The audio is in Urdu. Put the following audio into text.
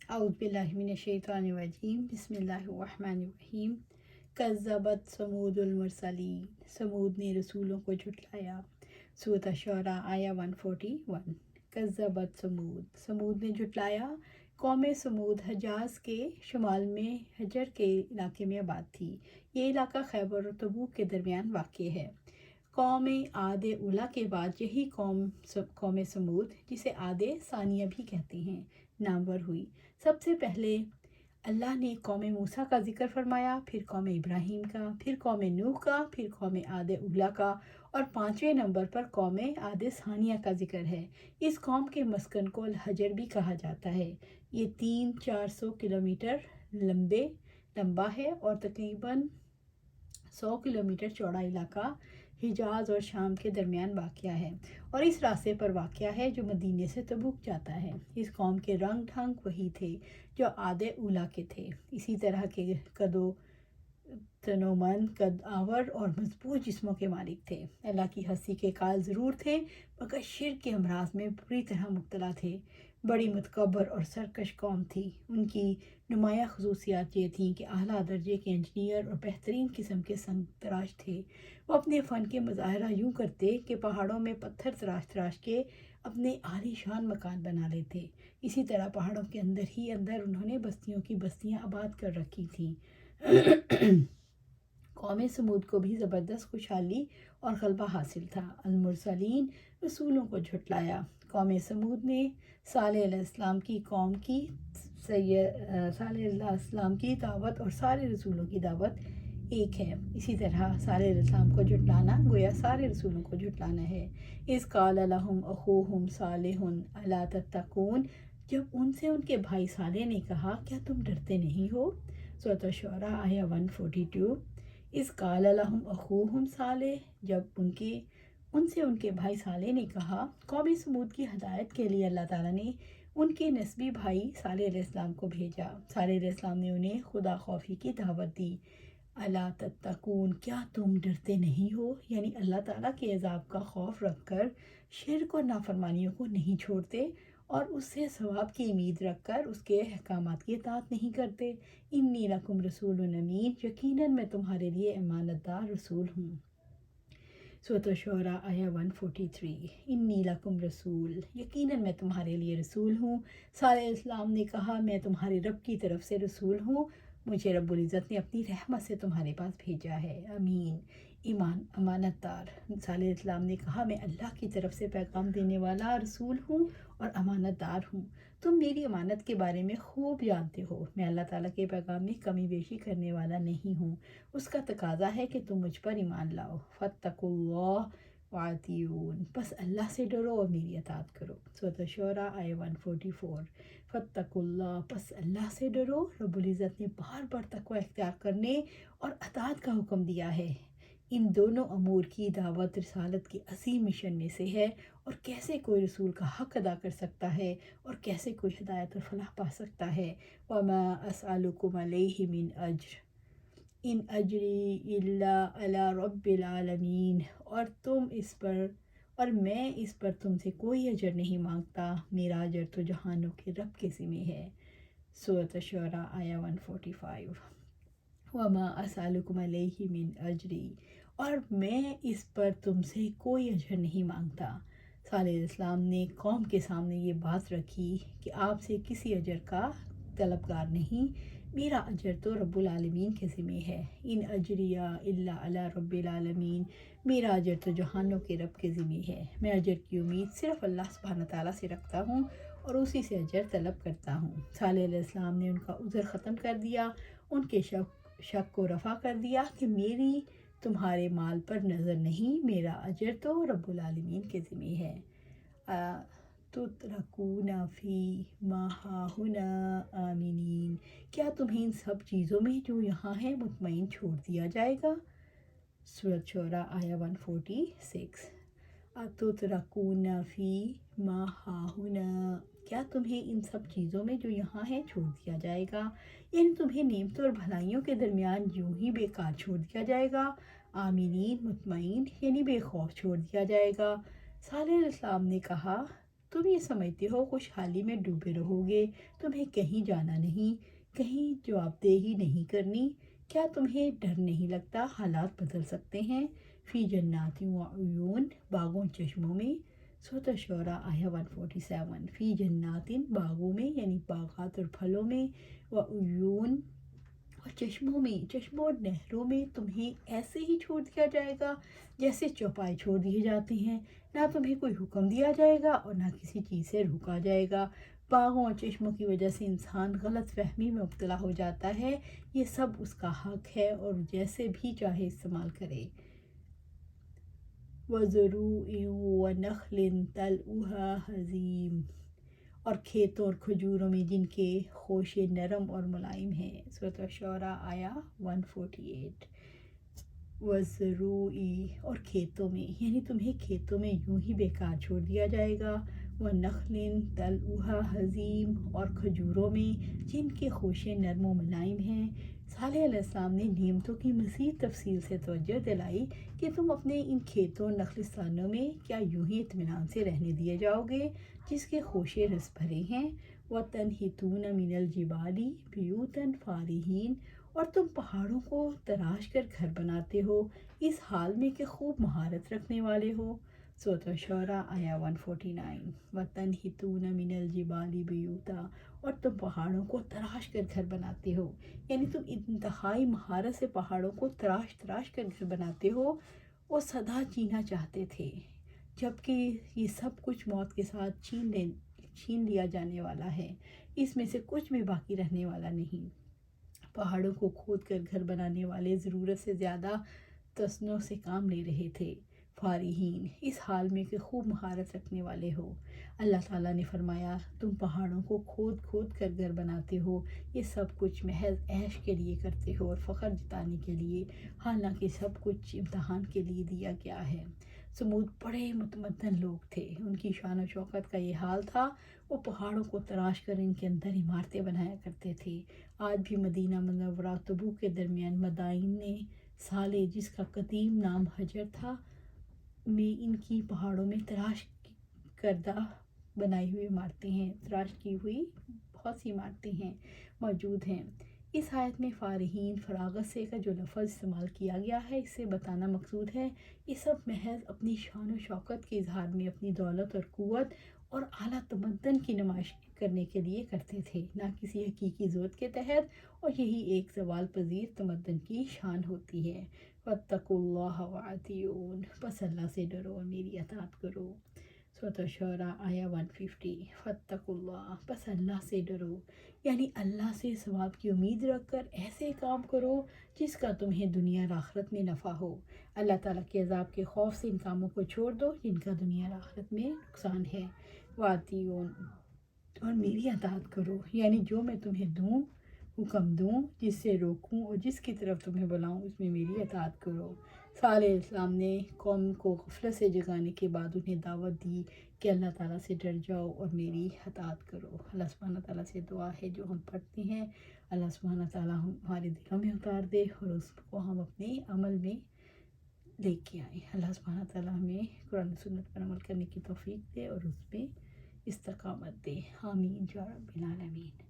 اعوذ باللہ من الشیطان الرجیم، بسم اللہ الرحمن الرحیم۔ کذبت ثمود المرسلین، ثمود نے رسولوں کو جھٹلایا۔ سورۃ الشعراء آیا 141۔ کذبت ثمود، ثمود نے جھٹلایا۔ قوم ثمود حجاز کے شمال میں حجر کے علاقے میں آباد تھی۔ یہ علاقہ خیبر اور تبوک کے درمیان واقع ہے۔ قوم عاد اولیٰ کے بعد یہی قوم ثمود، جسے عاد ثانیہ بھی کہتے ہیں، نامور ہوئی۔ سب سے پہلے اللہ نے قوم موسیٰ کا ذکر فرمایا، پھر قوم ابراہیم کا، پھر قوم نوح کا، پھر قوم عاد اولیٰ کا، اور 5ویں نمبر پر قوم عاد ثانیہ کا ذکر ہے۔ اس قوم کے مسکن کو الحجر بھی کہا جاتا ہے۔ یہ 300-400 کلومیٹر لمبا ہے اور تقریباً 100 کلومیٹر چوڑا علاقہ حجاز اور شام کے درمیان واقع ہے، اور اس راستے پر واقع ہے جو مدینے سے تبوک جاتا ہے۔ اس قوم کے رنگ ڈھنگ وہی تھے جو عاد اولیٰ کے تھے، اسی طرح کے قد و تنومند، قد آور اور مضبوط جسموں کے مالک تھے۔ اللہ کی ہستی کے قائل ضرور تھے، مگر شرک کے امراض میں بری طرح مبتلا تھے۔ بڑی متکبر اور سرکش قوم تھی۔ ان کی نمایاں خصوصیات یہ تھیں کہ اعلیٰ درجے کے انجینئر اور بہترین قسم کے سنگ تراش تھے۔ وہ اپنے فن کے مظاہرہ یوں کرتے کہ پہاڑوں میں پتھر تراش تراش کے اپنے عالی شان مکان بنا لیتے۔ اسی طرح پہاڑوں کے اندر ہی اندر انہوں نے بستیوں کی بستیاں آباد کر رکھی تھیں۔ قوم ثمود کو بھی زبردست خوشحالی اور غلبہ حاصل تھا۔ المرسلین، رسولوں کو جھٹلایا۔ قوم ثمود نے صالح علیہ السلام کی قوم کی صالح علیہ السلام کی دعوت اور سارے رسولوں کی دعوت ایک ہے۔ اسی طرح صالح علیہ السلام کو جھٹلانا گویا سارے رسولوں کو جھٹلانا ہے۔ اذ قال لهم اخوهم صالح الا تتقون، جب ان سے ان کے بھائی صالح نے کہا کیا تم ڈرتے نہیں ہو۔ سورۃ الشعراء آیا 142۔ اذ قال لهم اخوهم صالح، جب ان سے ان کے بھائی صالح نے کہا۔ قوم ثمود کی ہدایت کے لیے اللہ تعالیٰ نے ان کے نسبی بھائی صالح علیہ السلام کو بھیجا۔ صالح علیہ السلام نے انہیں خدا خوفی کی دعوت دی۔ الا تتقون، کیا تم ڈرتے نہیں ہو، یعنی اللہ تعالیٰ کے عذاب کا خوف رکھ کر شرک اور نافرمانیوں کو نہیں چھوڑتے، اور اس سے ثواب کی امید رکھ کر اس کے احکامات کی اطاعت نہیں کرتے۔ انی لکم رسول امین، یقیناً میں تمہارے لیے امانت دار رسول ہوں۔ سورۃ الشعراء آیا 143۔ انی لکم رسول، یقیناً میں تمہارے لیے رسول ہوں۔ صالح علیہ السلام نے کہا میں تمہارے رب کی طرف سے رسول ہوں، مجھے رب العزت نے اپنی رحمت سے تمہارے پاس بھیجا ہے۔ امین، امانت دار۔ صالح علیہ السلام نے کہا میں اللہ کی طرف سے پیغام دینے والا رسول ہوں اور امانت دار ہوں۔ تم میری امانت کے بارے میں خوب جانتے ہو، میں اللہ تعالیٰ کے پیغام میں کمی بیشی کرنے والا نہیں ہوں۔ اس کا تقاضا ہے کہ تم مجھ پر ایمان لاؤ۔ فاتقوا اللہ وَأَطِیعُونِ، بس اللہ سے ڈرو اور میری اطاعت کرو۔ سورۃ الشعراء آیہ 144۔ فاتقوا اللہ، بس اللہ سے ڈرو۔ رب العزت نے بار بار تقوی اختیار کرنے اور اطاعت کا حکم دیا ہے۔ ان دونوں امور کی دعوت رسالت کی عظیم مشن میں سے ہے، اور کیسے کوئی رسول کا حق ادا کر سکتا ہے اور کیسے کوئی ہدایت اور فلاح پا سکتا ہے۔ وَمَا أَسْأَلُكُمْ عَلَيْهِ مِنْ أَجْرٍ ان اجری الا علی رب العالمین، اور میں اس پر تم سے کوئی اجر نہیں مانگتا، میرا اجر تو جہانوں کے رب کے ذمہ ہے۔ سورۃ الشعراء آیہ 145۔ وما اسألکم علیہ من اجری، اور میں اس پر تم سے کوئی اجر نہیں مانگتا۔ صالح علیہ السلام نے قوم کے سامنے یہ بات رکھی کہ آپ سے کسی اجر کا طلبگار نہیں، میرا اجر تو رب العالمین کے ذمہ ہے۔ ان اجریہ الا علی رب العالمین، میرا اجر تو جہانوں کے رب کے ذمہ ہے۔ میں اجر کی امید صرف اللہ سبحانہ تعالیٰ سے رکھتا ہوں اور اسی سے اجر طلب کرتا ہوں۔ صالح علیہ السلام نے ان کا عذر ختم کر دیا، ان کے شک کو رفع کر دیا کہ میری تمہارے مال پر نظر نہیں، میرا اجر تو رب العالمین کے ذمہ ہے۔ تترکون فی ما ہاہنا آمنین، کیا تمہیں ان سب چیزوں میں جو یہاں ہیں مطمئن چھوڑ دیا جائے گا۔ سورۃ شعراء آیہ 146۔ تترکون فی ما ہاہنا، کیا تمہیں ان سب چیزوں میں جو یہاں ہیں چھوڑ دیا جائے گا، یعنی تمہیں نعمتوں اور بھلائیوں کے درمیان یوں ہی بیکار چھوڑ دیا جائے گا۔ آمینین، مطمئن، یعنی بے خوف چھوڑ دیا جائے گا۔ صالح علیہ السلام نے کہا تم یہ سمجھتے ہو خوشحالی میں ڈوبے رہو گے، تمہیں کہیں جانا نہیں، کہیں جواب دہی نہیں کرنی، کیا تمہیں ڈر نہیں لگتا حالات بدل سکتے ہیں؟ فی جنات و عیون، باغوں چشموں میں۔ سورۃ الشعراء آیہ 147۔ فی جنات، باغوں میں یعنی باغات اور پھلوں میں، و عیون اور چشموں میں، چشموں اور نہروں میں تمہیں ایسے ہی چھوڑ دیا جائے گا جیسے چوپائے چھوڑ دیے جاتے ہیں، نہ تمہیں کوئی حکم دیا جائے گا اور نہ کسی چیز سے روکا جائے گا۔ باغوں اور چشموں کی وجہ سے انسان غلط فہمی میں مبتلا ہو جاتا ہے، یہ سب اس کا حق ہے اور جیسے بھی چاہے استعمال کرے۔ وَزُرُوعٍ وَنَخْلٍ طَلْعُهَا ہَضِیمٌ، اور کھیتوں اور کھجوروں میں جن کے خوشے نرم اور ملائم ہیں۔ سورۃ الشعراء آیہ 148۔ وَالزُّرُوعِ، اور کھیتوں میں یعنی تمہیں کھیتوں میں یوں ہی بیکار چھوڑ دیا جائے گا۔ وَنَخْلٍ طَلْعُهَا ہَضِیمٌ، اور کھجوروں میں جن کے خوشے نرم و ملائم ہیں۔ صالح علیہ السلام نے نعمتوں کی مزید تفصیل سے توجہ دلائی کہ تم اپنے ان کھیتوں اور نخلستانوں میں کیا یوں ہی اطمینان سے رہنے دیے جاؤ گے جس کے خوشے رس بھرے ہیں؟ وَتَنْحِتُونَ مِنَ الْجِبَالِ بُیُوتًا فَارِہِینَ، اور تم پہاڑوں کو تراش کر گھر بناتے ہو اس حال میں کہ خوب مہارت رکھنے والے ہو۔ سورۃ الشعراء آیہ 149۔ وَتَنْحِتُونَ مِنَ الْجِبَالِ بُیُوتًا، اور تم پہاڑوں کو تراش کر گھر بناتے ہو، یعنی تم انتہائی مہارت سے پہاڑوں کو تراش تراش کر گھر بناتے ہو۔ وہ سدا جینا چاہتے تھے جبکہ یہ سب کچھ موت کے ساتھ چھین لیا جانے والا ہے، اس میں سے کچھ بھی باقی رہنے والا نہیں۔ پہاڑوں کو کھود کر گھر بنانے والے ضرورت سے زیادہ تصنع سے کام لے رہے تھے، فارحین، اس حال میں کہ خوب مہارت رکھنے والے ہو۔ اللہ تعالیٰ نے فرمایا تم پہاڑوں کو کھود کھود کر گھر بناتے ہو، یہ سب کچھ محض عیش کے لیے کرتے ہو اور فخر جتانے کے لیے، حالانکہ سب کچھ امتحان کے لیے دیا گیا ہے۔ سمود بڑے متمدن لوگ تھے، ان کی شان و شوکت کا یہ حال تھا، وہ پہاڑوں کو تراش کر ان کے اندر عمارتیں بنایا کرتے تھے۔ آج بھی مدینہ منورہ اور تبوک کے درمیان مدائن صالح، جس کا قدیم نام حجر تھا، میں ان کی پہاڑوں میں تراش کردہ بنائی ہوئی عمارتیں ہیں، تراش کی ہوئی بہت سی عمارتیں ہیں موجود ہیں۔ اس آیت میں فارحین، فراغت سے کا جو لفظ استعمال کیا گیا ہے، اس سے بتانا مقصود ہے یہ سب محض اپنی شان و شوکت کے اظہار میں اپنی دولت اور قوت اور اعلیٰ تمدن کی نمائش کرنے کے لیے کرتے تھے، نہ کسی حقیقی ضرورت کے تحت، اور یہی ایک زوال پذیر تمدن کی شان ہوتی ہے۔ وَاتَّقُوا اللَّهَ وَأَطِیعُونِ، پس اللہ سے ڈرو اور میری اطاعت کرو۔ سورۃ الشعراء آیہ 150۔ فَاتَّقُوا اللَّهَ، پس اللہ سے ڈرو، یعنی اللہ سے ثواب کی امید رکھ کر ایسے کام کرو جس کا تمہیں دنیا اور آخرت میں نفع ہو۔ اللہ تعالیٰ کے عذاب کے خوف سے ان کاموں کو چھوڑ دو جن کا دنیا اور آخرت میں نقصان ہے۔ وَأَطِیعُونِ، اور میری اطاعت کرو، یعنی جو میں تمہیں دوں، حکم دوں، جس سے روکوں اور جس کی طرف تمہیں بلاؤں، اس میں میری اطاعت کرو۔ صالح علیہ السلام نے قوم کو غفلت سے جگانے کے بعد انہیں دعوت دی کہ اللہ تعالیٰ سے ڈر جاؤ اور میری اطاعت کرو۔ اللہ سبحانہ تعالیٰ سے دعا ہے جو ہم پڑھتے ہیں اللہ سبحانہ تعالیٰ ہمارے دلوں میں اتار دے اور اس کو ہم اپنے عمل میں لے کے آئیں۔ اللہ سبحانہ تعالیٰ ہمیں قرآن و سنت پر عمل کرنے کی توفیق دے اور اس پہ استقامت دے۔ آمین یا رب العالمین۔